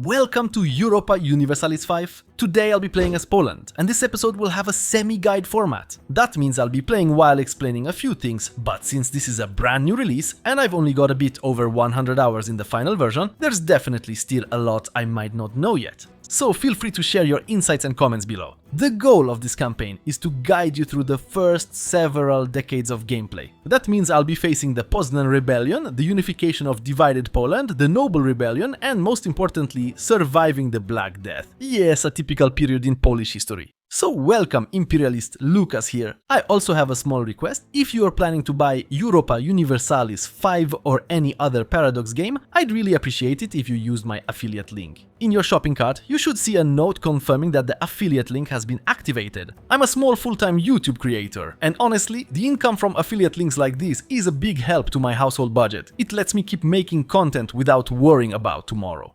Welcome to Europa Universalis 5. Today I'll be playing as Poland, and this episode will have a semi-guide format. That means I'll be playing while explaining a few things, but since this is a brand new release, and I've only got a bit over 100 hours in the final version, there's definitely still a lot I might not know yet. So feel free to share your insights and comments below. The goal of this campaign is to guide you through the first several decades of gameplay. That means I'll be facing the Poznan Rebellion, the unification of divided Poland, the Noble Rebellion, and most importantly, surviving the Black Death. Yes, a typical period in Polish history. So welcome Imperialist Lucas here. I also have a small request. If you are planning to buy Europa Universalis 5 or any other Paradox game, I'd really appreciate it if you used my affiliate link. In your shopping cart, you should see a note confirming that the affiliate link has been activated. I'm a small full-time YouTube creator, and honestly, the income from affiliate links like this is a big help to my household budget. It lets me keep making content without worrying about tomorrow.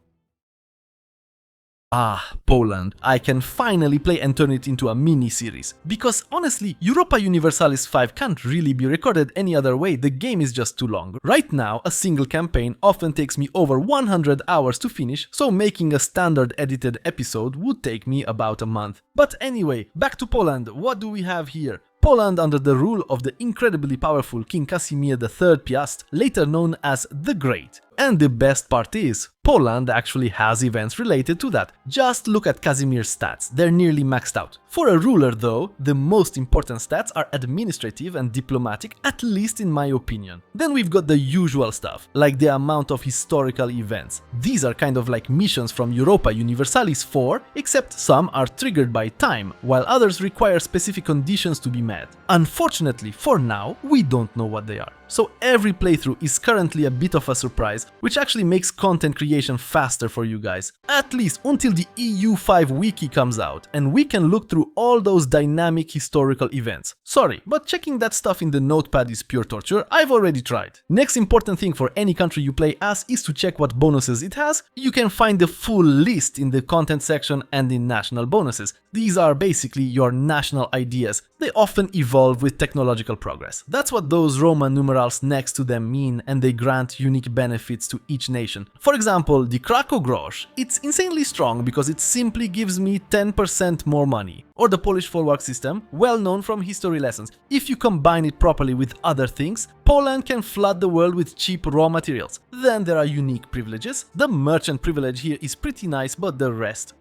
Ah, Poland. I can finally play and turn it into a mini-series. Because honestly, Europa Universalis 5 can't really be recorded any other way, the game is just too long. Right now, a single campaign often takes me over 100 hours to finish, so making a standard edited episode would take me about a month. But anyway, back to Poland, what do we have here? Poland under the rule of the incredibly powerful King Casimir III Piast, later known as the Great. And the best part is, Poland actually has events related to that. Just look at Casimir's stats, they're nearly maxed out. For a ruler though, the most important stats are administrative and diplomatic, at least in my opinion. Then we've got the usual stuff, like the amount of historical events. These are kind of like missions from Europa Universalis 4, except some are triggered by time, while others require specific conditions to be met. Unfortunately, for now, we don't know what they are. So every playthrough is currently a bit of a surprise, which actually makes content creation faster for you guys. At least until the EU5 wiki comes out, and we can look through all those dynamic historical events. Sorry, but checking that stuff in the notepad is pure torture, I've already tried. Next important thing for any country you play as is to check what bonuses it has. You can find the full list in the content section and in national bonuses. These are basically your national ideas. They often evolve with technological progress. That's what those Roman numerals next to them mean, and they grant unique benefits to each nation. For example, the Krakow Grosz, it's insanely strong because it simply gives me 10% more money. Or the Polish folwark system, well known from history lessons. If you combine it properly with other things, Poland can flood the world with cheap raw materials. Then there are unique privileges. The merchant privilege here is pretty nice, but the rest.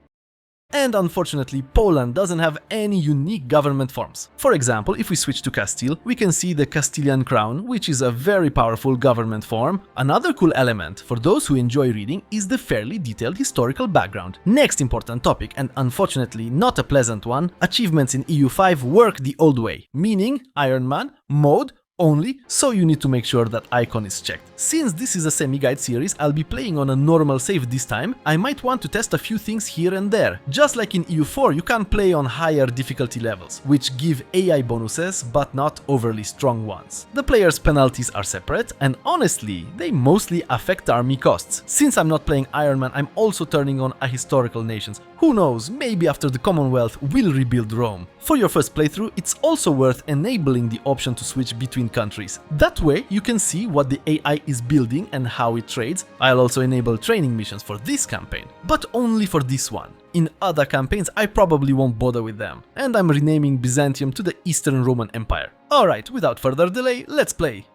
And unfortunately, Poland doesn't have any unique government forms. For example, if we switch to Castile, we can see the Castilian crown, which is a very powerful government form. Another cool element, for those who enjoy reading, is the fairly detailed historical background. Next important topic, and unfortunately not a pleasant one, achievements in EU5 work the old way, meaning Iron Man, mode, only, so you need to make sure that icon is checked. Since this is a semi-guide series, I'll be playing on a normal save this time. I might want to test a few things here and there. Just like in EU4, you can play on higher difficulty levels, which give AI bonuses, but not overly strong ones. The player's penalties are separate, and honestly, they mostly affect army costs. Since I'm not playing Iron Man, I'm also turning on ahistorical nations. Who knows, maybe after the Commonwealth we'll rebuild Rome. For your first playthrough, it's also worth enabling the option to switch between countries. That way you can see what the AI is building and how it trades. I'll also enable training missions for this campaign, but only for this one. In other campaigns I probably won't bother with them, and I'm renaming Byzantium to the Eastern Roman Empire. Alright, without further delay, let's play!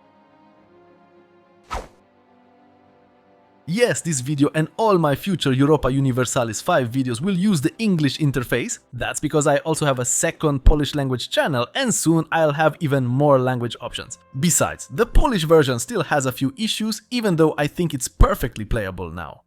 Yes, this video and all my future Europa Universalis 5 videos will use the English interface. That's because I also have a second Polish language channel, and soon I'll have even more language options. Besides, the Polish version still has a few issues, even though I think it's perfectly playable now.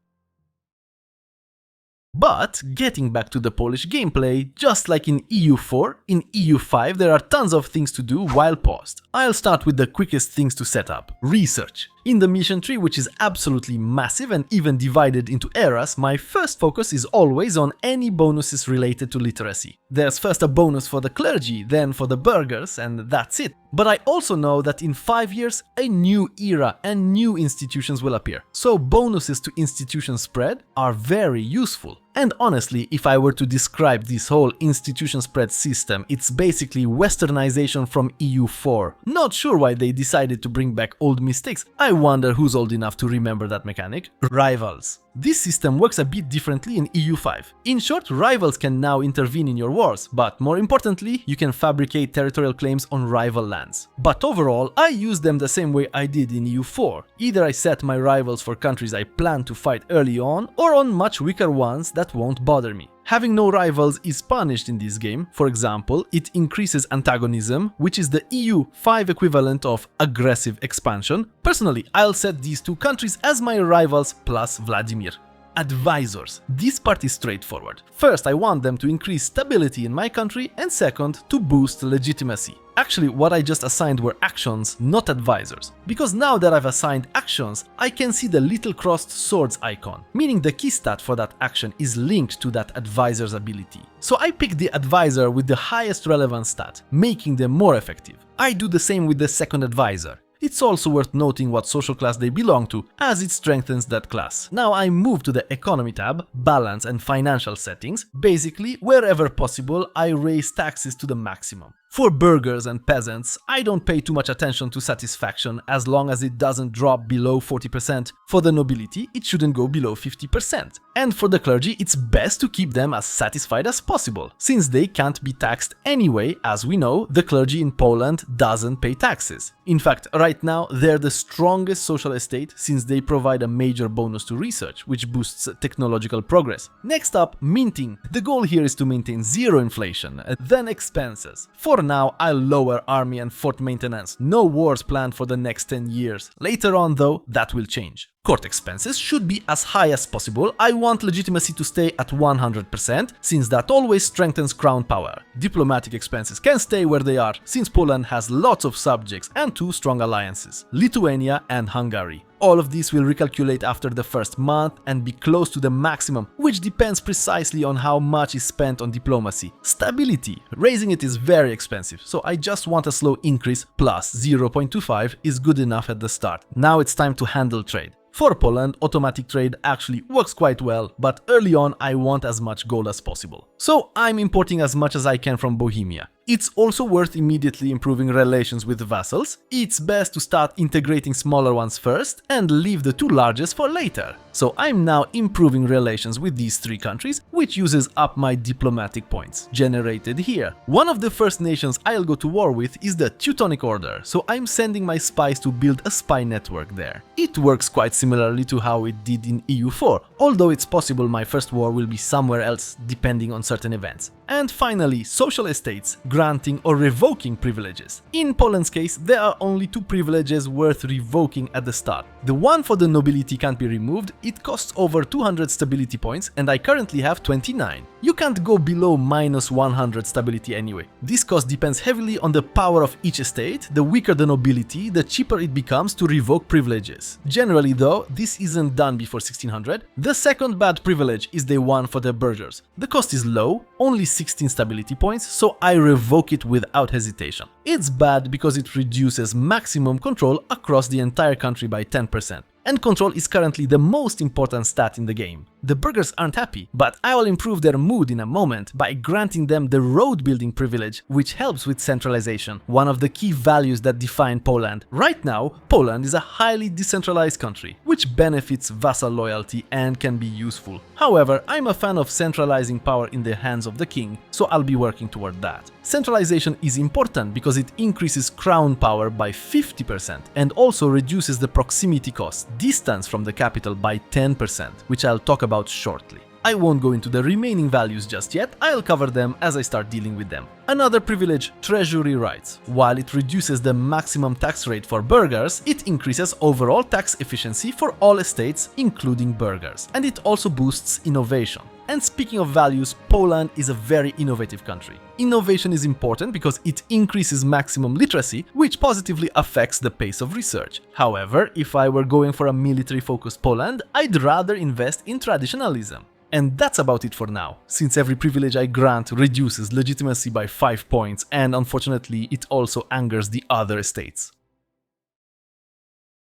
But, getting back to the Polish gameplay, just like in EU4, in EU5 there are tons of things to do while paused. I'll start with the quickest things to set up: research. In the mission tree, which is absolutely massive and even divided into eras, my first focus is always on any bonuses related to literacy. There's first a bonus for the clergy, then for the burghers, and that's it. But I also know that in 5 years, a new era and new institutions will appear. So bonuses to institution spread are very useful. And honestly, if I were to describe this whole institution spread system, it's basically westernization from EU4. Not sure why they decided to bring back old mistakes. I wonder who's old enough to remember that mechanic. Rivals. This system works a bit differently in EU5. In short, rivals can now intervene in your wars, but more importantly, you can fabricate territorial claims on rival lands. But overall, I use them the same way I did in EU4. Either I set my rivals for countries I plan to fight early on, or on much weaker ones that won't bother me. Having no rivals is punished in this game. For example, it increases antagonism, which is the EU5 equivalent of aggressive expansion. Personally, I'll set these two countries as my rivals plus Vladimir. Advisors. This part is straightforward. First, I want them to increase stability in my country, and second, to boost legitimacy. Actually, what I just assigned were actions, not advisors. Because now that I've assigned actions, I can see the little crossed swords icon, meaning the key stat for that action is linked to that advisor's ability. So I pick the advisor with the highest relevant stat, making them more effective. I do the same with the second advisor. It's also worth noting what social class they belong to, as it strengthens that class. Now I move to the Economy tab, Balance and Financial Settings. Basically, wherever possible, I raise taxes to the maximum. For burghers and peasants, I don't pay too much attention to satisfaction as long as it doesn't drop below 40%. For the nobility, it shouldn't go below 50%. And for the clergy, it's best to keep them as satisfied as possible, since they can't be taxed anyway. As we know, the clergy in Poland doesn't pay taxes. In fact, right now, they're the strongest social estate since they provide a major bonus to research, which boosts technological progress. Next up, minting. The goal here is to maintain zero inflation, then expenses. For now, I'll lower army and fort maintenance. No wars planned for the next 10 years. Later on though, that will change. Court expenses should be as high as possible. I want legitimacy to stay at 100%, since that always strengthens crown power. Diplomatic expenses can stay where they are, since Poland has lots of subjects and two strong alliances, Lithuania and Hungary. All of these will recalculate after the first month and be close to the maximum, which depends precisely on how much is spent on diplomacy. Stability. Raising it is very expensive, so I just want a slow increase, plus 0.25 is good enough at the start. Now it's time to handle trade. For Poland, automatic trade actually works quite well, but early on I want as much gold as possible. So I'm importing as much as I can from Bohemia. It's also worth immediately improving relations with vassals. It's best to start integrating smaller ones first and leave the two largest for later. So I'm now improving relations with these three countries, which uses up my diplomatic points, generated here. One of the first nations I'll go to war with is the Teutonic Order, so I'm sending my spies to build a spy network there. It works quite similarly to how it did in EU4, although it's possible my first war will be somewhere else depending on certain events. And finally, social estates, granting or revoking privileges. In Poland's case, there are only two privileges worth revoking at the start. The one for the nobility can't be removed, it costs over 200 stability points and I currently have 29. You can't go below minus 100 stability anyway. This cost depends heavily on the power of each estate. The weaker the nobility, the cheaper it becomes to revoke privileges. Generally though, this isn't done before 1600. The second bad privilege is the one for the burghers. The cost is low, only 16 stability points, so I revoke it without hesitation. It's bad because it reduces maximum control across the entire country by 10%. And control is currently the most important stat in the game. The burghers aren't happy, but I will improve their mood in a moment by granting them the road building privilege, which helps with centralization, one of the key values that define Poland. Right now, Poland is a highly decentralized country, which benefits vassal loyalty and can be useful. However, I'm a fan of centralizing power in the hands of the king, so I'll be working toward that. Centralization is important because it increases crown power by 50% and also reduces the proximity cost, distance from the capital, by 10%, which I'll talk about shortly. I won't go into the remaining values just yet, I'll cover them as I start dealing with them. Another privilege, treasury rights. While it reduces the maximum tax rate for burghers, it increases overall tax efficiency for all estates, including burghers. And it also boosts innovation. And speaking of values, Poland is a very innovative country. Innovation is important because it increases maximum literacy, which positively affects the pace of research. However, if I were going for a military-focused Poland, I'd rather invest in traditionalism. And that's about it for now, since every privilege I grant reduces legitimacy by 5 points, and unfortunately it also angers the other estates.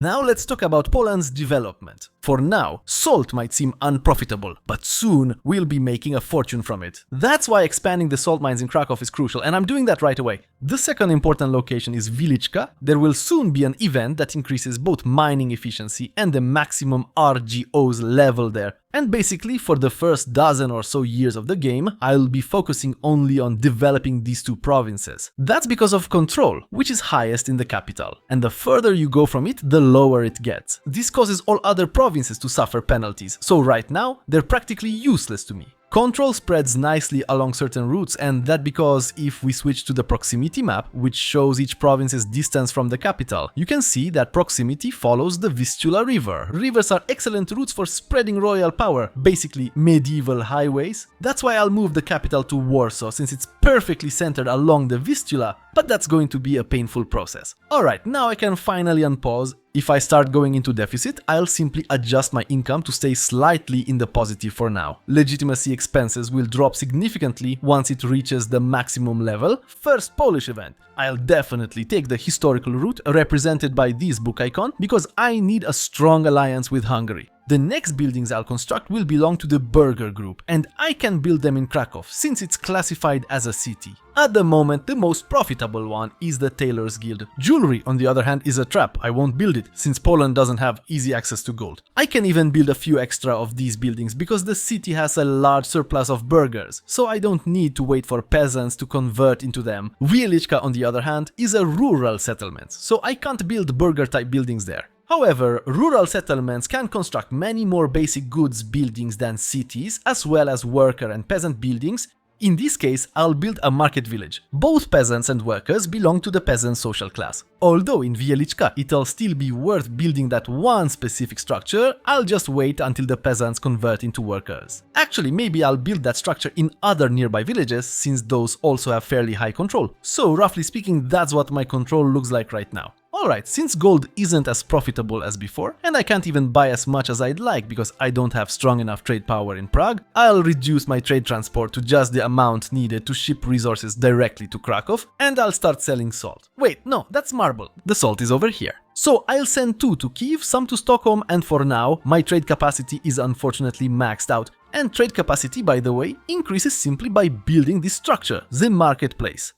Now let's talk about Poland's development. For now, salt might seem unprofitable, but soon we'll be making a fortune from it. That's why expanding the salt mines in Krakow is crucial, and I'm doing that right away. The second important location is Wieliczka. There will soon be an event that increases both mining efficiency and the maximum RGOs level there. And basically, for the first dozen or so years of the game, I'll be focusing only on developing these two provinces. That's because of control, which is highest in the capital. And the further you go from it, the lower it gets. This causes all other provinces to suffer penalties, so right now, they're practically useless to me. Control spreads nicely along certain routes, and that because if we switch to the proximity map, which shows each province's distance from the capital, you can see that proximity follows the Vistula River. Rivers are excellent routes for spreading royal power, basically medieval highways. That's why I'll move the capital to Warsaw, since it's perfectly centered along the Vistula, but that's going to be a painful process. Alright, now I can finally unpause. If I start going into deficit, I'll simply adjust my income to stay slightly in the positive for now. Legitimacy expenses will drop significantly once it reaches the maximum level. First Polish event. I'll definitely take the historical route represented by this book icon because I need a strong alliance with Hungary. The next buildings I'll construct will belong to the Burger Group, and I can build them in Krakow since it's classified as a city. At the moment, the most profitable one is the Tailors Guild. Jewelry, on the other hand, is a trap. I won't build it since Poland doesn't have easy access to gold. I can even build a few extra of these buildings because the city has a large surplus of burgers, so I don't need to wait for peasants to convert into them. Wieliczka, on the other hand, is a rural settlement, so I can't build burger-type buildings there. However, rural settlements can construct many more basic goods buildings than cities, as well as worker and peasant buildings. In this case, I'll build a market village. Both peasants and workers belong to the peasant social class. Although in Wieliczka it'll still be worth building that one specific structure, I'll just wait until the peasants convert into workers. Actually, maybe I'll build that structure in other nearby villages, since those also have fairly high control. So roughly speaking, that's what my control looks like right now. Alright, since gold isn't as profitable as before, and I can't even buy as much as I'd like because I don't have strong enough trade power in Prague, I'll reduce my trade transport to just the amount needed to ship resources directly to Krakow, and I'll start selling salt. Wait, no, that's marble. The salt is over here. So I'll send 2 to Kyiv, some to Stockholm, and for now, my trade capacity is unfortunately maxed out. And trade capacity, by the way, increases simply by building this structure, the marketplace.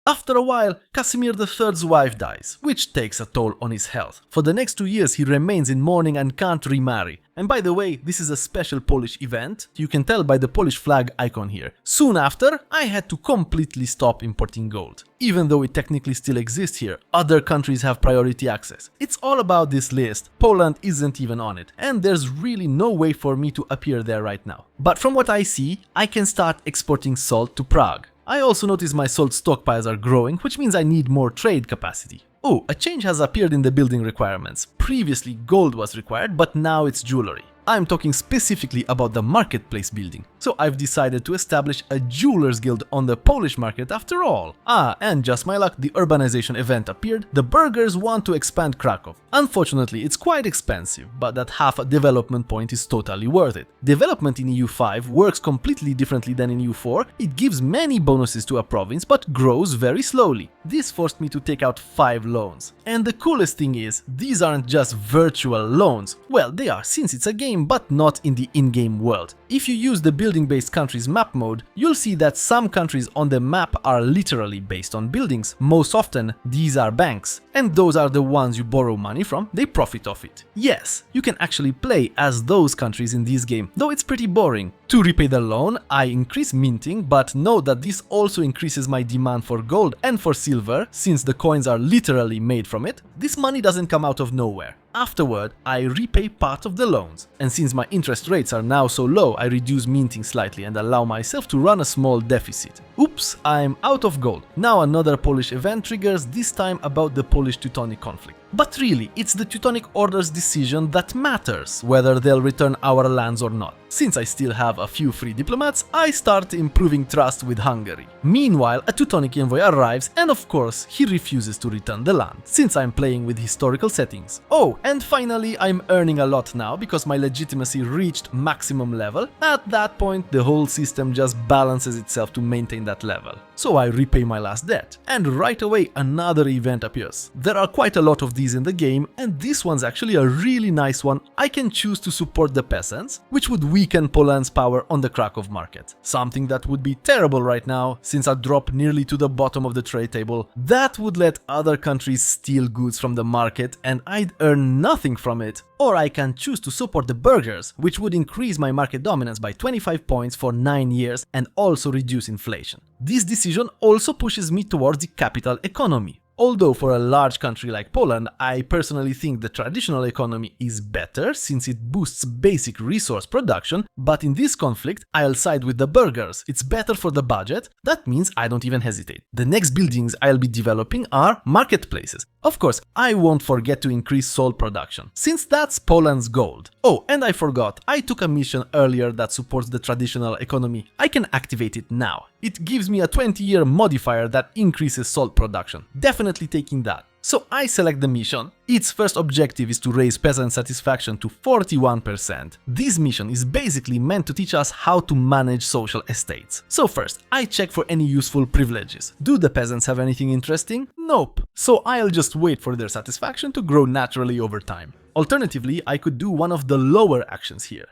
After a while, Casimir III's wife dies, which takes a toll on his health. For the next 2 years he remains in mourning and can't remarry. And by the way, this is a special Polish event, you can tell by the Polish flag icon here. Soon after, I had to completely stop importing gold. Even though it technically still exists here, other countries have priority access. It's all about this list, Poland isn't even on it, and there's really no way for me to appear there right now. But from what I see, I can start exporting salt to Prague. I also notice my salt stockpiles are growing, which means I need more trade capacity. Oh, a change has appeared in the building requirements. Previously gold was required, but now it's jewelry. I'm talking specifically about the marketplace building. So I've decided to establish a jewelers guild on the Polish market after all. Ah, and just my luck, the urbanization event appeared. The burghers want to expand Krakow. Unfortunately, it's quite expensive, but that half a development point is totally worth it. Development in EU5 works completely differently than in EU4. It gives many bonuses to a province, but grows very slowly. This forced me to take out 5 loans. And the coolest thing is, these aren't just virtual loans. Well, they are, since it's a game, but not in the in-game world. If you use the building-based countries map mode, you'll see that some countries on the map are literally based on buildings. Most often, these are banks, and those are the ones you borrow money from, they profit off it. Yes, you can actually play as those countries in this game, though it's pretty boring. To repay the loan, I increase minting, but note that this also increases my demand for gold and for silver, since the coins are literally made from it. This money doesn't come out of nowhere. Afterward, I repay part of the loans, and since my interest rates are now so low, I reduce minting slightly and allow myself to run a small deficit. Oops, I'm out of gold. Now another Polish event triggers, this time about the Polish-Teutonic conflict. But really, it's the Teutonic Order's decision that matters, whether they'll return our lands or not. Since I still have a few free diplomats, I start improving trust with Hungary. Meanwhile, a Teutonic envoy arrives and of course he refuses to return the land, since I'm playing with historical settings. Oh, and finally I'm earning a lot now because my legitimacy reached maximum level. At that point, the whole system just balances itself to maintain that level. So I repay my last debt, and right away another event appears. There are quite a lot of these in the game, and this one's actually a really nice one. I can choose to support the peasants, which would weaken Poland's power on the Krakow market. Something that would be terrible right now, since I'd drop nearly to the bottom of the trade table. That would let other countries steal goods from the market and I'd earn nothing from it. Or I can choose to support the burghers, which would increase my market dominance by 25 points for 9 years and also reduce inflation. This decision also pushes me towards the capital economy. Although for a large country like Poland, I personally think the traditional economy is better since it boosts basic resource production, but in this conflict I'll side with the burghers. It's better for the budget, that means I don't even hesitate. The next buildings I'll be developing are marketplaces. Of course, I won't forget to increase salt production, since that's Poland's gold. Oh, and I forgot, I took a mission earlier that supports the traditional economy. I can activate it now. It gives me a 20-year modifier that increases salt production. Definitely taking that. So I select the mission. Its first objective is to raise peasant satisfaction to 41%. This mission is basically meant to teach us how to manage social estates. So first, I check for any useful privileges. Do the peasants have anything interesting? Nope. So I'll just wait for their satisfaction to grow naturally over time. Alternatively, I could do one of the lower actions here.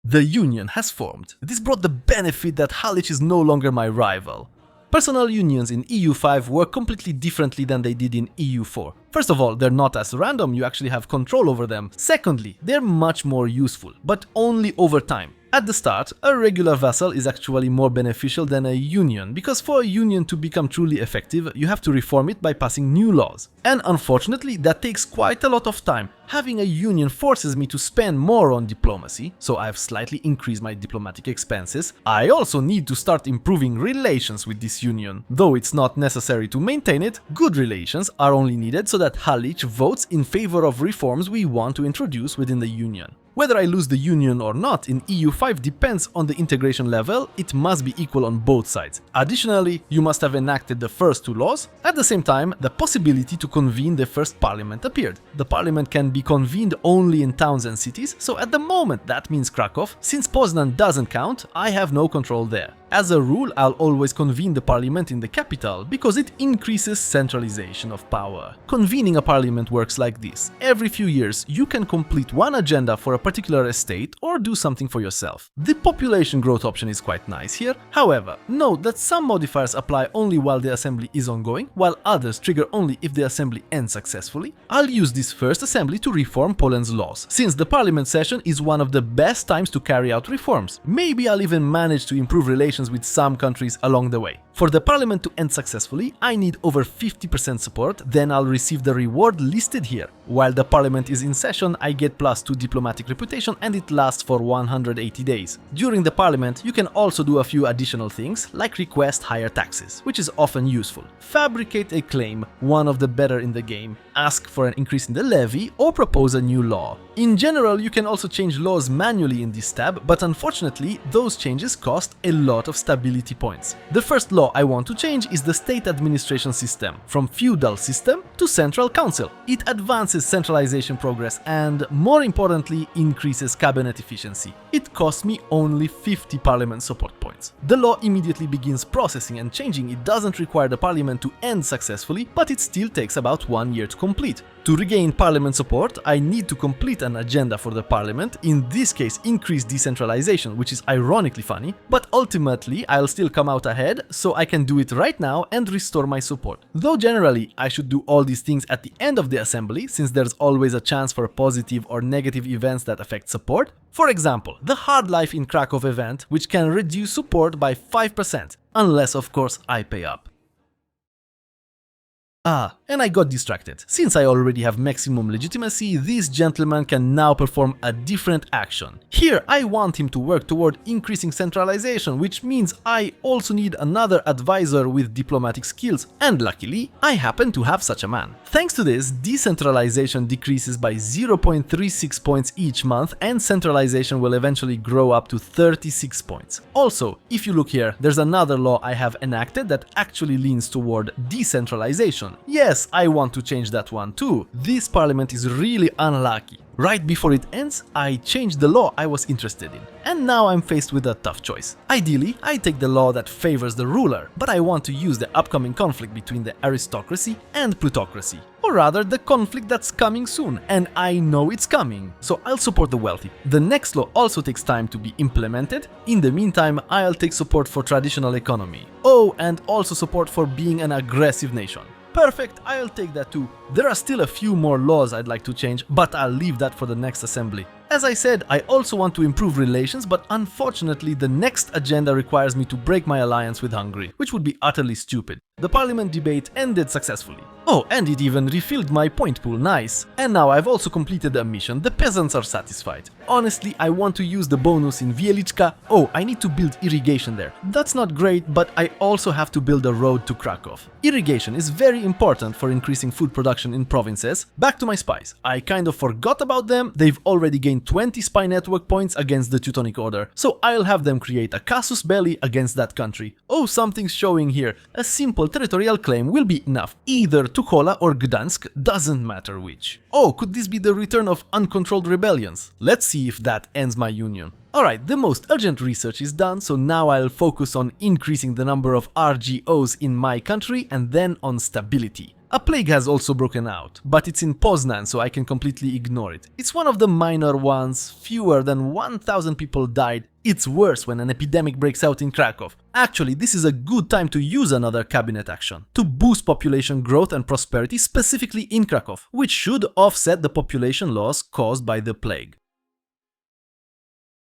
The union has formed. This brought the benefit that Halic is no longer my rival. Personal unions in EU5 work completely differently than they did in EU4. First of all, they're not as random, you actually have control over them. Secondly, they're much more useful, but only over time. At the start, a regular vassal is actually more beneficial than a union, because for a union to become truly effective, you have to reform it by passing new laws. And unfortunately, that takes quite a lot of time. Having a union forces me to spend more on diplomacy, so I've slightly increased my diplomatic expenses. I also need to start improving relations with this union. Though it's not necessary to maintain it, good relations are only needed so that Halic votes in favor of reforms we want to introduce within the union. Whether I lose the union or not in EU5 depends on the integration level, it must be equal on both sides. Additionally, you must have enacted the first 2 laws. At the same time, the possibility to convene the first parliament appeared. The parliament can be convened only in towns and cities, so at the moment that means Krakow. Since Poznan doesn't count, I have no control there. As a rule, I'll always convene the parliament in the capital, because it increases centralization of power. Convening a parliament works like this. Every few years, you can complete one agenda for a particular estate or do something for yourself. The population growth option is quite nice here. However, note that some modifiers apply only while the assembly is ongoing, while others trigger only if the assembly ends successfully. I'll use this first assembly to reform Poland's laws, since the parliament session is one of the best times to carry out reforms. Maybe I'll even manage to improve relations with some countries along the way. For the parliament to end successfully, I need over 50% support, then I'll receive the reward listed here. While the parliament is in session, I get +2 diplomatic reputation and it lasts for 180 days. During the parliament, you can also do a few additional things, like request higher taxes, which is often useful. Fabricate a claim, one of the better in the game, ask for an increase in the levy, or propose a new law. In general, you can also change laws manually in this tab, but unfortunately, those changes cost a lot of stability points. The first law I want to change is the state administration system, from feudal system to central council. It advances centralization progress and, more importantly, increases cabinet efficiency. It costs me only 50 parliament support points. The law immediately begins processing and changing. It doesn't require the parliament to end successfully, but it still takes about 1 year to complete. To regain parliament support, I need to complete an agenda for the parliament, in this case increase decentralization, which is ironically funny, but ultimately I'll still come out ahead, so I can do it right now and restore my support. Though generally I should do all these things at the end of the assembly, since there's always a chance for positive or negative events that affect support. For example, the Hard Life in Krakow event, which can reduce support by 5%, unless of course I pay up. And I got distracted. Since I already have maximum legitimacy, this gentleman can now perform a different action. Here, I want him to work toward increasing centralization, which means I also need another advisor with diplomatic skills, and luckily, I happen to have such a man. Thanks to this, decentralization decreases by 0.36 points each month, and centralization will eventually grow up to 36 points. Also, if you look here, there's another law I have enacted that actually leans toward decentralization. Yes, yes, I want to change that one too. This parliament is really unlucky. Right before it ends, I changed the law I was interested in. And now I'm faced with a tough choice. Ideally, I take the law that favors the ruler, but I want to use the upcoming conflict between the aristocracy and plutocracy. Or rather, the conflict that's coming soon, and I know it's coming, so I'll support the wealthy. The next law also takes time to be implemented. In the meantime, I'll take support for traditional economy. Oh, and also support for being an aggressive nation. Perfect, I'll take that too. There are still a few more laws I'd like to change, but I'll leave that for the next assembly. As I said, I also want to improve relations, but unfortunately the next agenda requires me to break my alliance with Hungary, which would be utterly stupid. The parliament debate ended successfully. Oh, and it even refilled my point pool, nice. And now I've also completed a mission, the peasants are satisfied. Honestly, I want to use the bonus in Wieliczka. Oh, I need to build irrigation there. That's not great, but I also have to build a road to Krakow. Irrigation is very important for increasing food production in provinces. Back to my spies. I kind of forgot about them. They've already gained 20 spy network points against the Teutonic Order, so I'll have them create a casus belli against that country. Oh, something's showing here. A simple territorial claim will be enough. Either Tuchola or Gdansk, doesn't matter which. Oh, could this be the return of uncontrolled rebellions? Let's see if that ends my union. Alright, the most urgent research is done, so now I'll focus on increasing the number of RGOs in my country and then on stability. A plague has also broken out, but it's in Poznan, so I can completely ignore it. It's one of the minor ones, fewer than 1,000 people died. It's worse when an epidemic breaks out in Krakow. Actually, this is a good time to use another cabinet action, to boost population growth and prosperity specifically in Krakow, which should offset the population loss caused by the plague.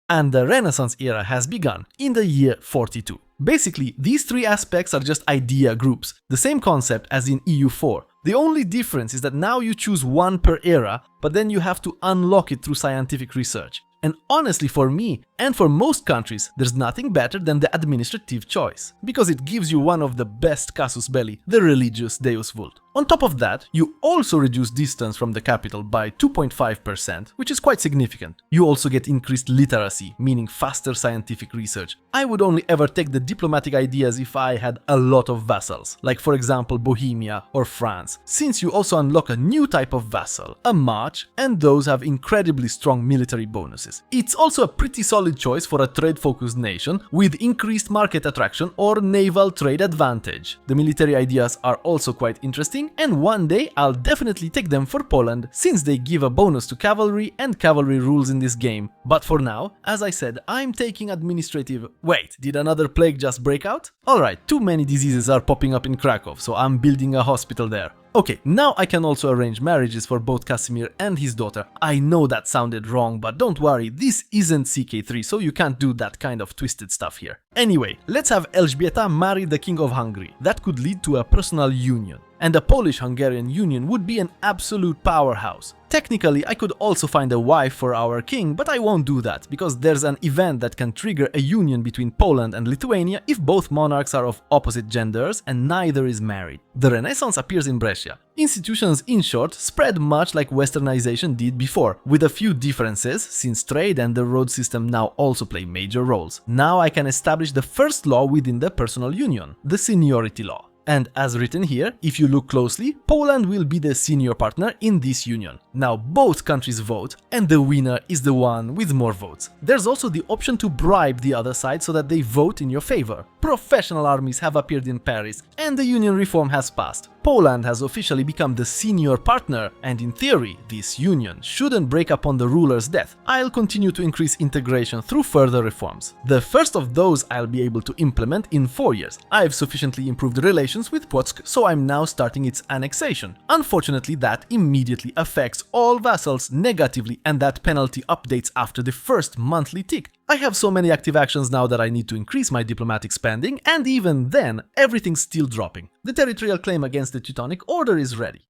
And the Renaissance era has begun in the year 42. Basically, these three aspects are just idea groups, the same concept as in EU4. The only difference is that now you choose one per era, but then you have to unlock it through scientific research. And honestly, for me, and for most countries, there's nothing better than the administrative choice, because it gives you one of the best casus belli, the religious Deus Vult. On top of that, you also reduce distance from the capital by 2.5%, which is quite significant. You also get increased literacy, meaning faster scientific research. I would only ever take the diplomatic ideas if I had a lot of vassals, like for example Bohemia or France, since you also unlock a new type of vassal, a mage, and those have incredibly strong military bonuses. It's also a pretty solid choice for a trade-focused nation with increased market attraction or naval trade advantage. The military ideas are also quite interesting, and one day I'll definitely take them for Poland since they give a bonus to cavalry and cavalry rules in this game. But for now, as I said, I'm taking administrative... Wait, did another plague just break out? Alright, too many diseases are popping up in Krakow, so I'm building a hospital there. Okay, now I can also arrange marriages for both Casimir and his daughter. I know that sounded wrong, but don't worry, this isn't CK3, so you can't do that kind of twisted stuff here. Anyway, let's have Elżbieta marry the King of Hungary. That could lead to a personal union. And a Polish-Hungarian union would be an absolute powerhouse. Technically, I could also find a wife for our king, but I won't do that, because there's an event that can trigger a union between Poland and Lithuania if both monarchs are of opposite genders and neither is married. The Renaissance appears in Brescia. Institutions, in short, spread much like Westernization did before, with a few differences, since trade and the road system now also play major roles. Now I can establish the first law within the personal union, the seniority law. And as written here, if you look closely, Poland will be the senior partner in this union. Now both countries vote, and the winner is the one with more votes. There's also the option to bribe the other side so that they vote in your favor. Professional armies have appeared in Paris, and the union reform has passed. Poland has officially become the senior partner, and in theory, this union shouldn't break upon the ruler's death. I'll continue to increase integration through further reforms. The first of those I'll be able to implement in 4 years. I've sufficiently improved relations with Płock, so I'm now starting its annexation. Unfortunately, that immediately affects all vassals negatively, and that penalty updates after the first monthly tick. I have so many active actions now that I need to increase my diplomatic spending, and even then, everything's still dropping. The territorial claim against the Teutonic Order is ready.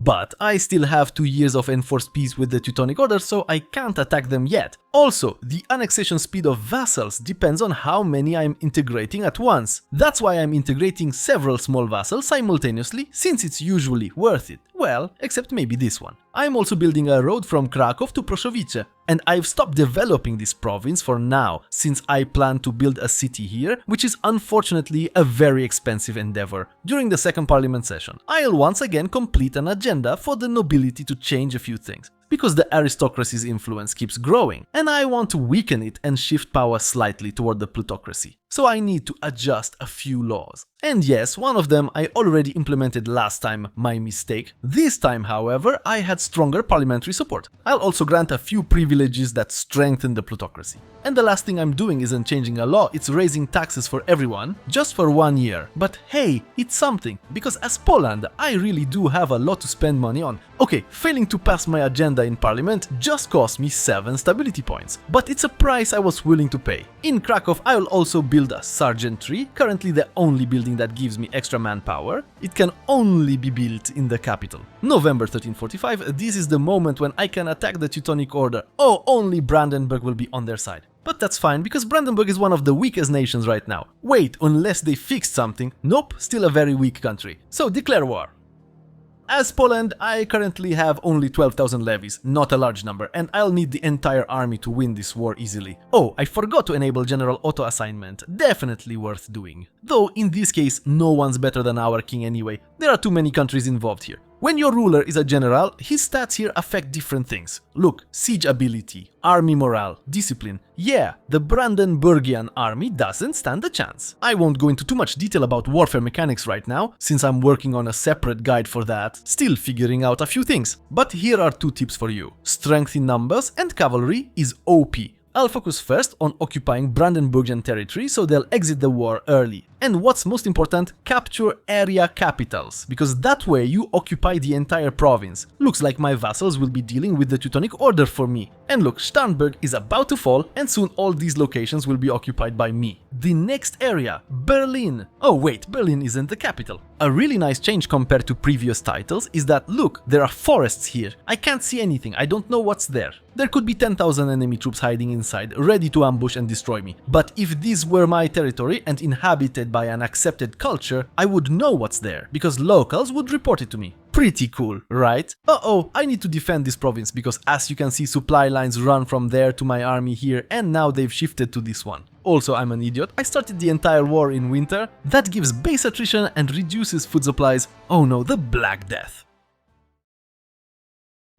But I still have 2 years of enforced peace with the Teutonic Order, so I can't attack them yet. Also, the annexation speed of vassals depends on how many I'm integrating at once. That's why I'm integrating several small vassals simultaneously, since it's usually worth it. Well, except maybe this one. I'm also building a road from Krakow to Proszowice, and I've stopped developing this province for now, since I plan to build a city here, which is unfortunately a very expensive endeavor. During the second parliament session, I'll once again complete an agenda for the nobility to change a few things, because the aristocracy's influence keeps growing, and I want to weaken it and shift power slightly toward the plutocracy. So I need to adjust a few laws. And yes, one of them I already implemented last time, my mistake. This time, however, I had stronger parliamentary support. I'll also grant a few privileges that strengthen the plutocracy. And the last thing I'm doing isn't changing a law, it's raising taxes for everyone, just for 1 year. But hey, it's something, because as Poland, I really do have a lot to spend money on. Okay, failing to pass my agenda in parliament just cost me 7 stability points, but it's a price I was willing to pay. In Krakow, I will also build a sergeantry, currently the only building that gives me extra manpower. It can only be built in the capital. November 1345, this is the moment when I can attack the Teutonic Order. Oh, only Brandenburg will be on their side. But that's fine, because Brandenburg is one of the weakest nations right now. Wait, unless they fixed something. Nope, still a very weak country. So declare war. As Poland, I currently have only 12,000 levies, not a large number, and I'll need the entire army to win this war easily. Oh, I forgot to enable general auto-assignment, definitely worth doing. Though in this case, no one's better than our king anyway, there are too many countries involved here. When your ruler is a general, his stats here affect different things. Look, siege ability, army morale, discipline. Yeah, the Brandenburgian army doesn't stand a chance. I won't go into too much detail about warfare mechanics right now, since I'm working on a separate guide for that, still figuring out a few things. But here are 2 tips for you. Strength in numbers and cavalry is OP. I'll focus first on occupying Brandenburgian territory so they'll exit the war early. And what's most important, capture area capitals, because that way you occupy the entire province. Looks like my vassals will be dealing with the Teutonic Order for me. And look, Starnberg is about to fall, and soon all these locations will be occupied by me. The next area, Berlin. Oh wait, Berlin isn't the capital. A really nice change compared to previous titles is that, look, there are forests here. I can't see anything, I don't know what's there. There could be 10,000 enemy troops hiding inside, ready to ambush and destroy me. But if this were my territory and inhabited by an accepted culture, I would know what's there, because locals would report it to me. Pretty cool, right? Uh-oh, I need to defend this province, because as you can see, supply lines run from there to my army here, and now they've shifted to this one. Also, I'm an idiot, I started the entire war in winter. That gives base attrition and reduces food supplies. Oh no, the Black Death.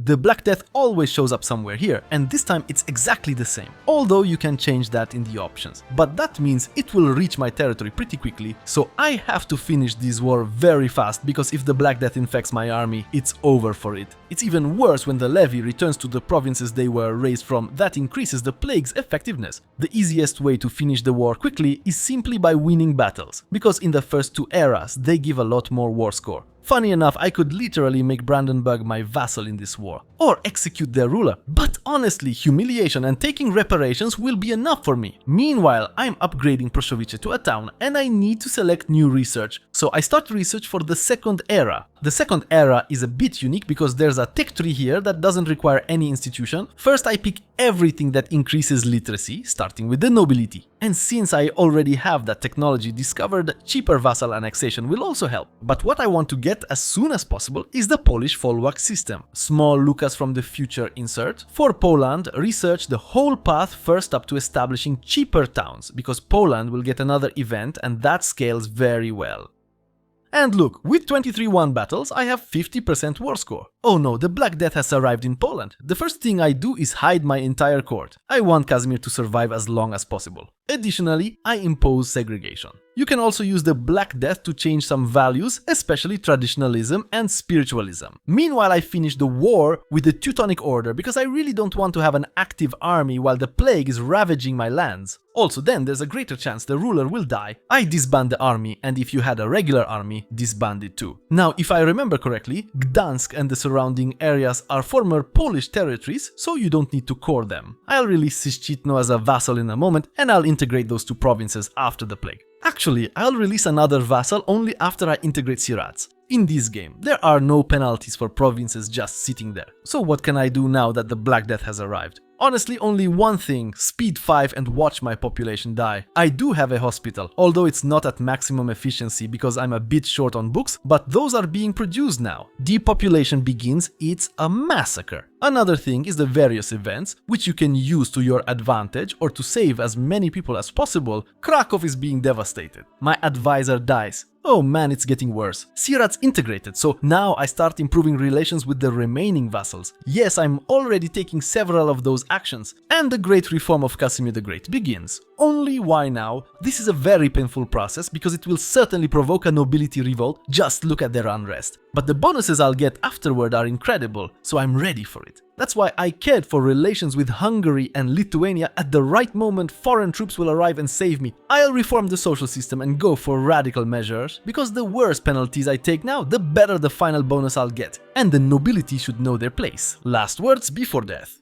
The Black Death always shows up somewhere here, and this time it's exactly the same, although you can change that in the options. But that means it will reach my territory pretty quickly, so I have to finish this war very fast, because if the Black Death infects my army, it's over for it. It's even worse when the levy returns to the provinces they were raised from. That increases the plague's effectiveness. The easiest way to finish the war quickly is simply by winning battles, because in the first 2 eras they give a lot more war score. Funny enough, I could literally make Brandenburg my vassal in this war, or execute their ruler, but honestly, humiliation and taking reparations will be enough for me. Meanwhile, I'm upgrading Proszowice to a town, and I need to select new research, so I start research for the second era. The second era is a bit unique because there's a tech tree here that doesn't require any institution. First I pick everything that increases literacy, starting with the nobility. And since I already have that technology discovered, cheaper vassal annexation will also help. But what I want to get as soon as possible is the Polish folwark system. Small Lucas from the future insert. For Poland, research the whole path first up to establishing cheaper towns, because Poland will get another event and that scales very well. And look, with 23 won battles, I have 50% war score. Oh no, the Black Death has arrived in Poland. The first thing I do is hide my entire court. I want Casimir to survive as long as possible. Additionally, I impose segregation. You can also use the Black Death to change some values, especially traditionalism and spiritualism. Meanwhile, I finish the war with the Teutonic Order because I really don't want to have an active army while the plague is ravaging my lands. Also then, there's a greater chance the ruler will die. I disband the army, and if you had a regular army, disband it too. Now, if I remember correctly, Gdansk and the surrounding areas are former Polish territories, so you don't need to core them. I'll release Siszczytno as a vassal in a moment, and I'll integrate those 2 provinces after the plague. Actually, I'll release another vassal only after I integrate Sieradz. In this game, there are no penalties for provinces just sitting there. So what can I do now that the Black Death has arrived? Honestly, only one thing: speed 5 and watch my population die. I do have a hospital, although it's not at maximum efficiency because I'm a bit short on books, but those are being produced now. Depopulation begins, it's a massacre. Another thing is the various events, which you can use to your advantage or to save as many people as possible. Krakow is being devastated. My advisor dies. Oh man, it's getting worse. Sierad's integrated, so now I start improving relations with the remaining vassals. Yes, I'm already taking several of those actions, and the great reform of Casimir the Great begins. Only why now? This is a very painful process because it will certainly provoke a nobility revolt, just look at their unrest. But the bonuses I'll get afterward are incredible, so I'm ready for it. That's why I cared for relations with Hungary and Lithuania. At the right moment, foreign troops will arrive and save me. I'll reform the social system and go for radical measures, because the worse penalties I take now, the better the final bonus I'll get. And the nobility should know their place. Last words before death.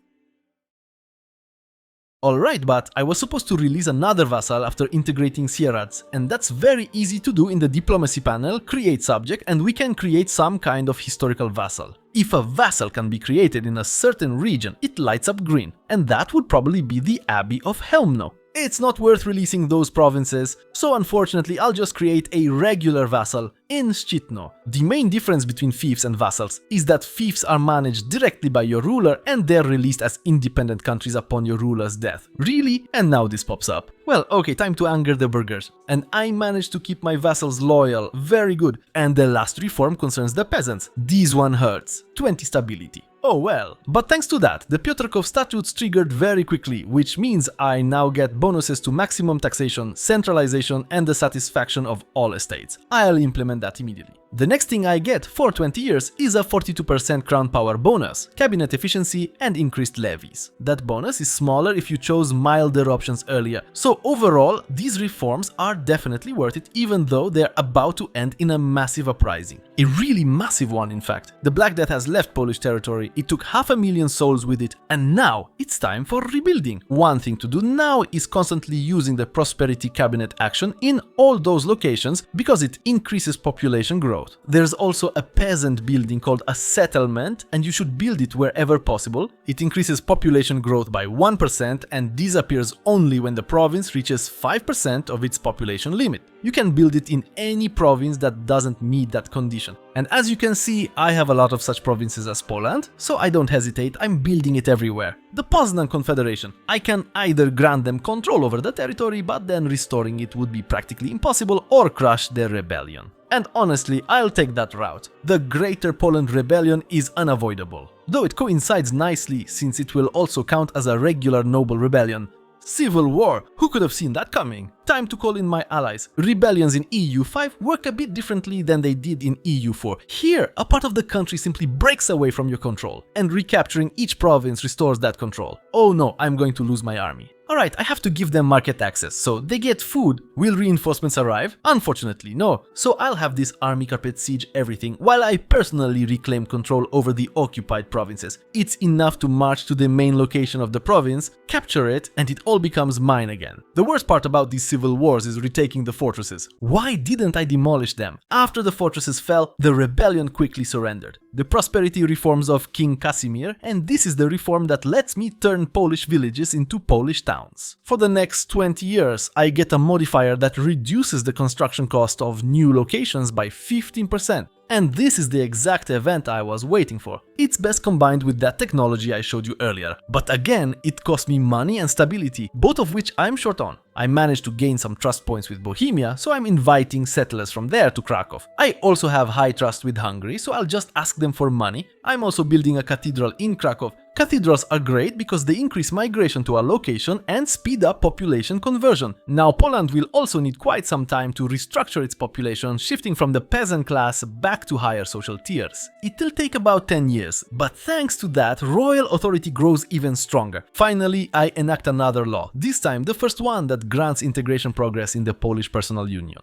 Alright, but I was supposed to release another vassal after integrating Sierad's, and that's very easy to do in the diplomacy panel, create subject, and we can create some kind of historical vassal. If a vassal can be created in a certain region, it lights up green, and that would probably be the Abbey of Helmno. It's not worth releasing those provinces, so unfortunately I'll just create a regular vassal in Szczytno. The main difference between fiefs and vassals is that fiefs are managed directly by your ruler and they're released as independent countries upon your ruler's death. Really? And now this pops up. Well, okay, time to anger the burghers. And I managed to keep my vassals loyal, very good. And the last reform concerns the peasants. This one hurts. 20 stability. Oh well. But thanks to that, the Piotrkov statutes triggered very quickly, which means I now get bonuses to maximum taxation, centralization, and the satisfaction of all estates. I'll implement that immediately. The next thing I get for 20 years is a 42% crown power bonus, cabinet efficiency, and increased levies. That bonus is smaller if you chose milder options earlier. So overall, these reforms are definitely worth it, even though they're about to end in a massive uprising. A really massive one, in fact. The Black Death has left Polish territory, it took 500,000 souls with it, and now it's time for rebuilding. One thing to do now is constantly using the prosperity cabinet action in all those locations because it increases population growth. There's also a peasant building called a settlement, and you should build it wherever possible. It increases population growth by 1% and disappears only when the province reaches 5% of its population limit. You can build it in any province that doesn't meet that condition. And as you can see, I have a lot of such provinces as Poland, so I don't hesitate, I'm building it everywhere. The Poznan Confederation. I can either grant them control over the territory, but then restoring it would be practically impossible, or crush their rebellion. And honestly, I'll take that route. The Greater Poland Rebellion is unavoidable, though it coincides nicely since it will also count as a regular noble rebellion. Civil war, who could have seen that coming? Time to call in my allies. Rebellions in EU5 work a bit differently than they did in EU4. Here, a part of the country simply breaks away from your control, and recapturing each province restores that control. Oh no, I'm going to lose my army. Alright, I have to give them market access, so they get food. Will reinforcements arrive? Unfortunately, no. So I'll have this army carpet siege everything, while I personally reclaim control over the occupied provinces. It's enough to march to the main location of the province, capture it, and it all becomes mine again. The worst part about these civil wars is retaking the fortresses. Why didn't I demolish them? After the fortresses fell, the rebellion quickly surrendered. The prosperity reforms of King Casimir, and this is the reform that lets me turn Polish villages into Polish towns. For the next 20 years, I get a modifier that reduces the construction cost of new locations by 15%. And this is the exact event I was waiting for. It's best combined with that technology I showed you earlier. But again, it cost me money and stability, both of which I'm short on. I managed to gain some trust points with Bohemia, so I'm inviting settlers from there to Krakow. I also have high trust with Hungary, so I'll just ask them for money. I'm also building a cathedral in Krakow. Cathedrals are great because they increase migration to a location and speed up population conversion. Now Poland will also need quite some time to restructure its population, shifting from the peasant class back to higher social tiers. It'll take about 10 years, but thanks to that, royal authority grows even stronger. Finally, I enact another law, this time the first one that grants integration progress in the Polish personal union.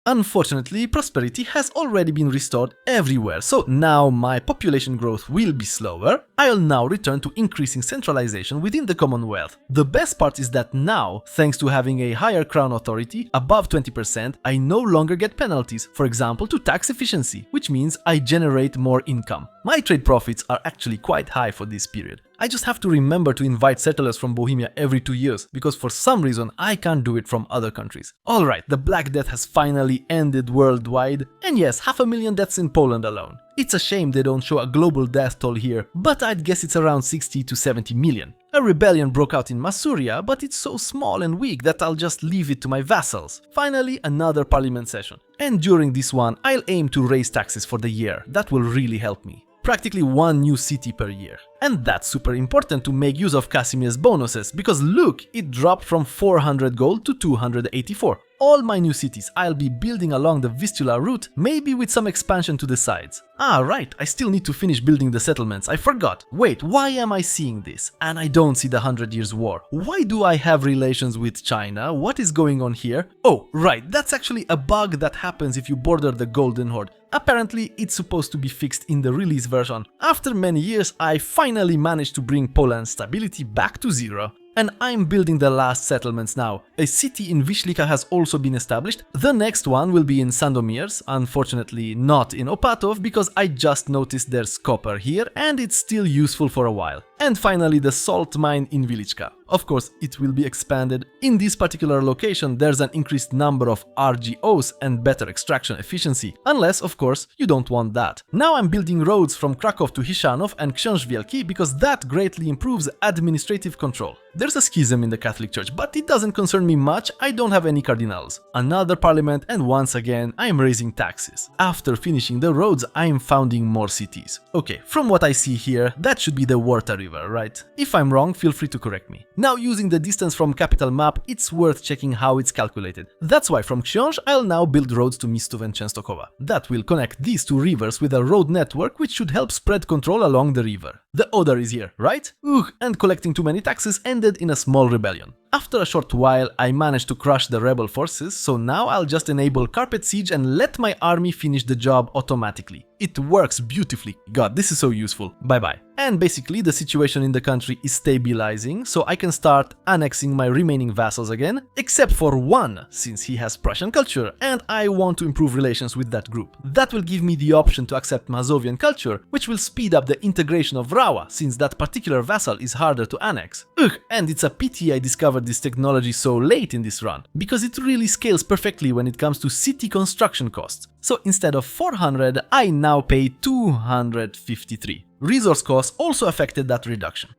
Unfortunately, prosperity has already been restored everywhere, so now my population growth will be slower. I'll now return to increasing centralization within the Commonwealth. The best part is that now, thanks to having a higher crown authority, above 20%, I no longer get penalties, for example to tax efficiency, which means I generate more income. My trade profits are actually quite high for this period. I just have to remember to invite settlers from Bohemia every 2 years, because for some reason I can't do it from other countries. Alright, the Black Death has finally ended worldwide, and yes, 500,000 deaths in Poland alone. It's a shame they don't show a global death toll here, but I'd guess it's around 60 to 70 million. A rebellion broke out in Masuria, but it's so small and weak that I'll just leave it to my vassals. Finally, another parliament session. And during this one, I'll aim to raise taxes for the year. That will really help me. Practically one new city per year. And that's super important to make use of Casimir's bonuses, because look, it dropped from 400 gold to 284. All my new cities I'll be building along the Vistula route, maybe with some expansion to the sides. Ah, right, I still need to finish building the settlements, I forgot. Wait, why am I seeing this? And I don't see the 100 Years' War. Why do I have relations with China? What is going on here? Oh, right, that's actually a bug that happens if you border the Golden Horde. Apparently, it's supposed to be fixed in the release version. After many years, I finally managed to bring Poland's stability back to 0. And I'm building the last settlements now. A city in Wisłika has also been established. The next one will be in Sandomierz, unfortunately not in Opatów because I just noticed there's copper here and it's still useful for a while. And finally the salt mine in Wieliczka. Of course, it will be expanded. In this particular location there's an increased number of RGOs and better extraction efficiency, unless of course you don't want that. Now I'm building roads from Kraków to Hiszanów and Książ Wielki because that greatly improves administrative control. There's a schism in the Catholic Church, but it doesn't concern me much, I don't have any cardinals. Another parliament and once again I am raising taxes. After finishing the roads I am founding more cities. Okay, from what I see here, that should be the Warta River, right? If I'm wrong, feel free to correct me. Now using the distance from capital map, it's worth checking how it's calculated. That's why from Książ I'll now build roads to Mistów and Częstochowa. That will connect these two rivers with a road network which should help spread control along the river. The Oder is here, right? And collecting too many taxes ended in a small rebellion. After a short while, I managed to crush the rebel forces, so now I'll just enable Carpet Siege and let my army finish the job automatically. It works beautifully. God, this is so useful. Bye bye. And basically the situation in the country is stabilizing, so I can start annexing my remaining vassals again, except for one, since he has Prussian culture, and I want to improve relations with that group. That will give me the option to accept Mazovian culture, which will speed up the integration of Rawa, since that particular vassal is harder to annex. And it's a pity I discovered this technology so late in this run, because it really scales perfectly when it comes to city construction costs. So instead of 400, I now pay 253. Resource costs also affected that reduction.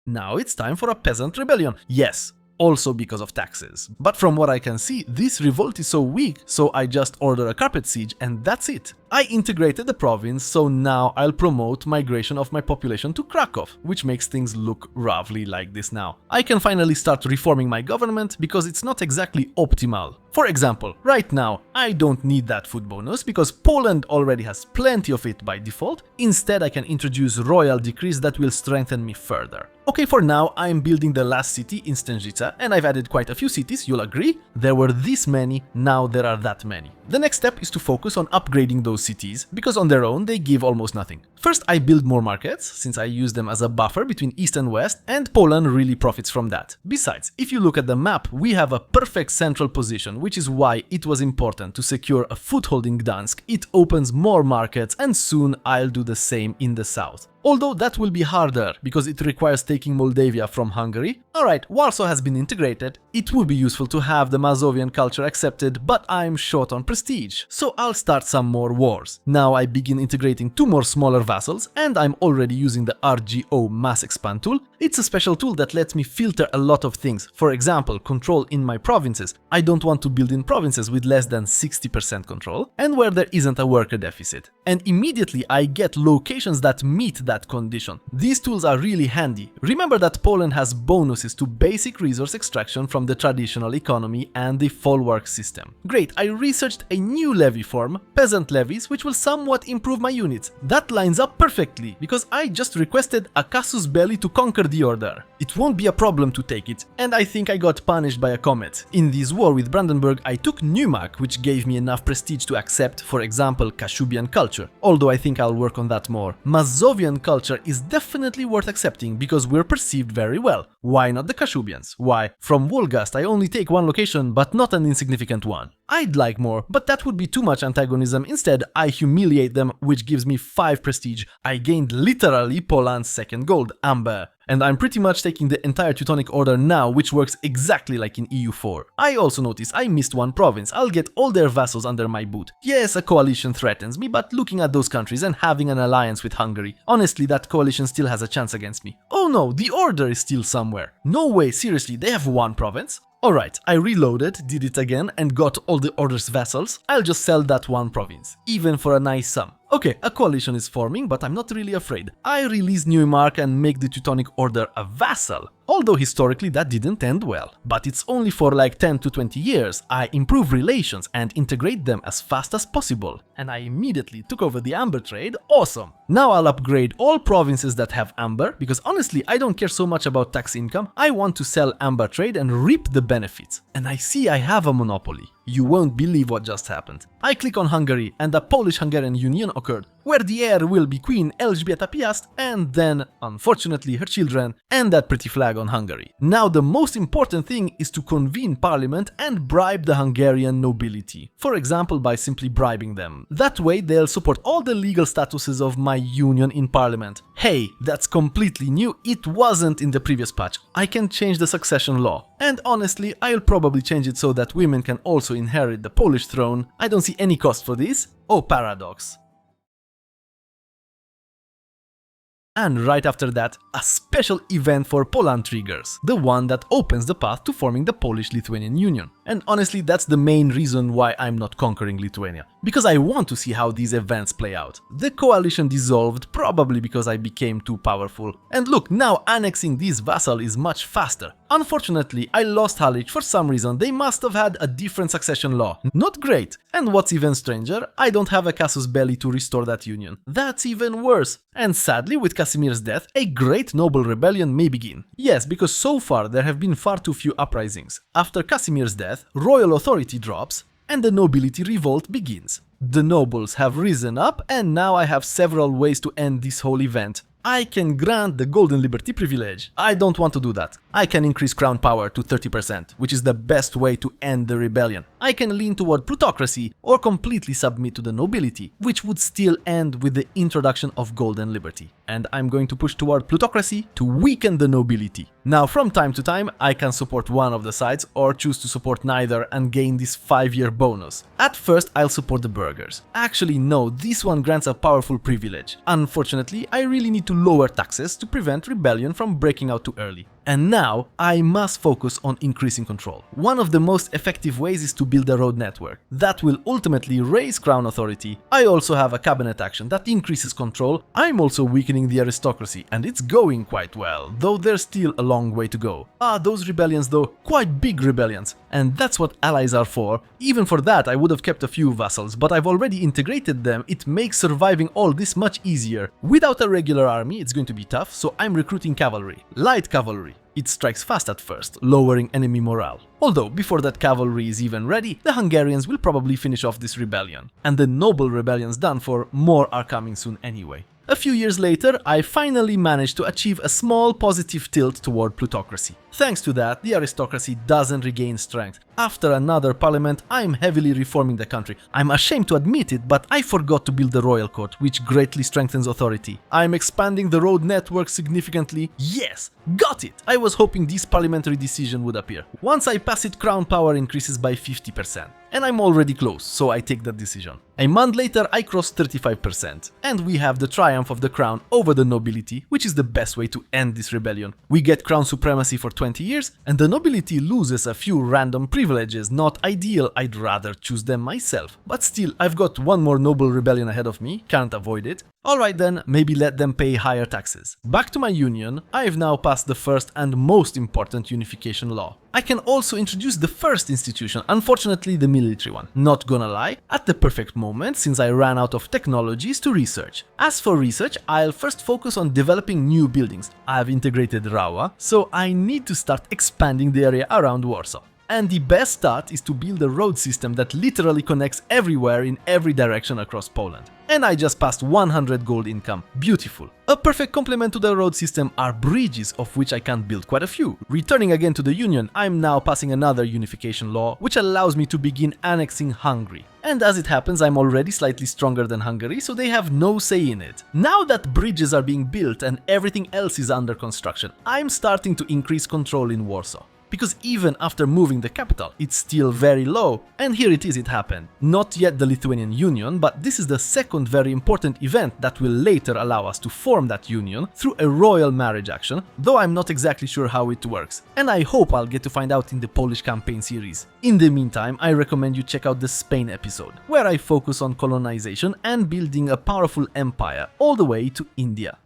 Now it's time for a peasant rebellion. Yes, also because of taxes. But from what I can see, this revolt is so weak, so I just order a carpet siege and that's it. I integrated the province, so now I'll promote migration of my population to Krakow, which makes things look roughly like this now. I can finally start reforming my government because it's not exactly optimal. For example, right now, I don't need that food bonus because Poland already has plenty of it by default. Instead, I can introduce royal decrees that will strengthen me further. Okay, for now, I'm building the last city in Stężyca, and I've added quite a few cities, you'll agree? There were this many, now there are that many. The next step is to focus on upgrading those cities, because on their own they give almost nothing. First, I build more markets, since I use them as a buffer between East and West, and Poland really profits from that. Besides, if you look at the map, we have a perfect central position, which is why it was important to secure a foothold in Gdansk. It opens more markets, and soon I'll do the same in the south. Although that will be harder, because it requires taking Moldavia from Hungary. Alright, Warsaw has been integrated. It would be useful to have the Mazovian culture accepted, but I'm short on prestige, so I'll start some more wars. Now I begin integrating 2 more smaller vassals, and I'm already using the RGO Mass Expand tool. It's a special tool that lets me filter a lot of things, for example, control in my provinces. I don't want to build in provinces with less than 60% control, and where there isn't a worker deficit. And immediately I get locations that meet that condition. These tools are really handy. Remember that Poland has bonuses to basic resource extraction from the traditional economy and the folwark system. Great, I researched a new levy form, peasant levies, which will somewhat improve my units. That lines up perfectly, because I just requested a casus belli to conquer the order. It won't be a problem to take it, and I think I got punished by a comet. In this war with Brandenburg, I took Neumark, which gave me enough prestige to accept, for example, Kashubian culture, although I think I'll work on that more. Mazovian culture is definitely worth accepting because we're perceived very well. Why not the Kashubians? Why? From Wolgast I only take one location, but not an insignificant one. I'd like more, but that would be too much antagonism. Instead, I humiliate them, which gives me 5 prestige. I gained literally Poland's second gold, Amber. And I'm pretty much taking the entire Teutonic Order now, which works exactly like in EU4. I also notice I missed one province. I'll get all their vassals under my boot. Yes, a coalition threatens me, but looking at those countries and having an alliance with Hungary, honestly, that coalition still has a chance against me. Oh no, the order is still somewhere. No way, seriously, they have one province? Alright, I reloaded, did it again, and got all the order's vassals. I'll just sell that one province, even for a nice sum. Okay, a coalition is forming, but I'm not really afraid. I release Neumark and make the Teutonic Order a vassal. Although historically that didn't end well. But it's only for like 10 to 20 years. I improve relations and integrate them as fast as possible. And I immediately took over the amber trade. Awesome! Now I'll upgrade all provinces that have amber, because honestly I don't care so much about tax income. I want to sell amber trade and reap the benefits. And I see I have a monopoly. You won't believe what just happened. I click on Hungary and a Polish-Hungarian union occurred, where the heir will be Queen Elżbieta Piast and then, unfortunately, her children and that pretty flag on Hungary. Now the most important thing is to convene parliament and bribe the Hungarian nobility. For example, by simply bribing them. That way they'll support all the legal statuses of my union in parliament. Hey, that's completely new. It wasn't in the previous patch. I can change the succession law. And honestly, I'll probably change it so that women can also inherit the Polish throne. I don't see any cost for this. Oh, paradox. And right after that, a special event for Poland triggers, the one that opens the path to forming the Polish-Lithuanian Union. And honestly, that's the main reason why I'm not conquering Lithuania, because I want to see how these events play out. The coalition dissolved, probably because I became too powerful. And look, now annexing this vassal is much faster. Unfortunately, I lost Halic for some reason. They must have had a different succession law. Not great. And what's even stranger, I don't have a casus belli to restore that union. That's even worse. And sadly, with Casimir's death, a great noble rebellion may begin. Yes, because so far there have been far too few uprisings. After Casimir's death, royal authority drops and the nobility revolt begins. The nobles have risen up and now I have several ways to end this whole event. I can grant the Golden Liberty privilege. I don't want to do that. I can increase crown power to 30%, which is the best way to end the rebellion. I can lean toward plutocracy or completely submit to the nobility, which would still end with the introduction of Golden Liberty. And I'm going to push toward plutocracy to weaken the nobility. Now, from time to time, I can support one of the sides or choose to support neither and gain this 5-year bonus. At first, I'll support the burghers. Actually, no, this one grants a powerful privilege. Unfortunately, I really need to lower taxes to prevent rebellion from breaking out too early. And now, I must focus on increasing control. One of the most effective ways is to build a road network. That will ultimately raise crown authority. I also have a cabinet action that increases control. I'm also weakening the aristocracy, and it's going quite well, though there's still a long way to go. Those rebellions though, quite big rebellions. And that's what allies are for. Even for that, I would have kept a few vassals, but I've already integrated them. It makes surviving all this much easier. Without a regular army, it's going to be tough, so I'm recruiting cavalry. Light cavalry. It strikes fast at first, lowering enemy morale. Although, before that cavalry is even ready, the Hungarians will probably finish off this rebellion. And the noble rebellion's done for, more are coming soon anyway. A few years later, I finally managed to achieve a small positive tilt toward plutocracy. Thanks to that, the aristocracy doesn't regain strength. After another parliament, I'm heavily reforming the country. I'm ashamed to admit it, but I forgot to build the royal court, which greatly strengthens authority. I'm expanding the road network significantly. Yes! Got it! I was hoping this parliamentary decision would appear. Once I pass it, crown power increases by 50%. And I'm already close, so I take that decision. A month later, I cross 35%. And we have the triumph of the crown over the nobility, which is the best way to end this rebellion. We get crown supremacy for 20 years, and the nobility loses a few random privileges. Not ideal, I'd rather choose them myself. But still, I've got one more noble rebellion ahead of me, can't avoid it. Alright then, maybe let them pay higher taxes. Back to my union, I've now passed the first and most important unification law. I can also introduce the first institution, unfortunately the military one. Not gonna lie, at the perfect moment since I ran out of technologies to research. As for research, I'll first focus on developing new buildings. I've integrated Rawa, so I need to start expanding the area around Warsaw. And the best start is to build a road system that literally connects everywhere in every direction across Poland. And I just passed 100 gold income. Beautiful. A perfect complement to the road system are bridges, of which I can build quite a few. Returning again to the Union, I'm now passing another unification law, which allows me to begin annexing Hungary. And as it happens, I'm already slightly stronger than Hungary, so they have no say in it. Now that bridges are being built and everything else is under construction, I'm starting to increase control in Warsaw. Because even after moving the capital, it's still very low, and here it happened. Not yet the Lithuanian Union, but this is the second very important event that will later allow us to form that union through a royal marriage action, though I'm not exactly sure how it works, and I hope I'll get to find out in the Polish campaign series. In the meantime, I recommend you check out the Spain episode, where I focus on colonization and building a powerful empire all the way to India.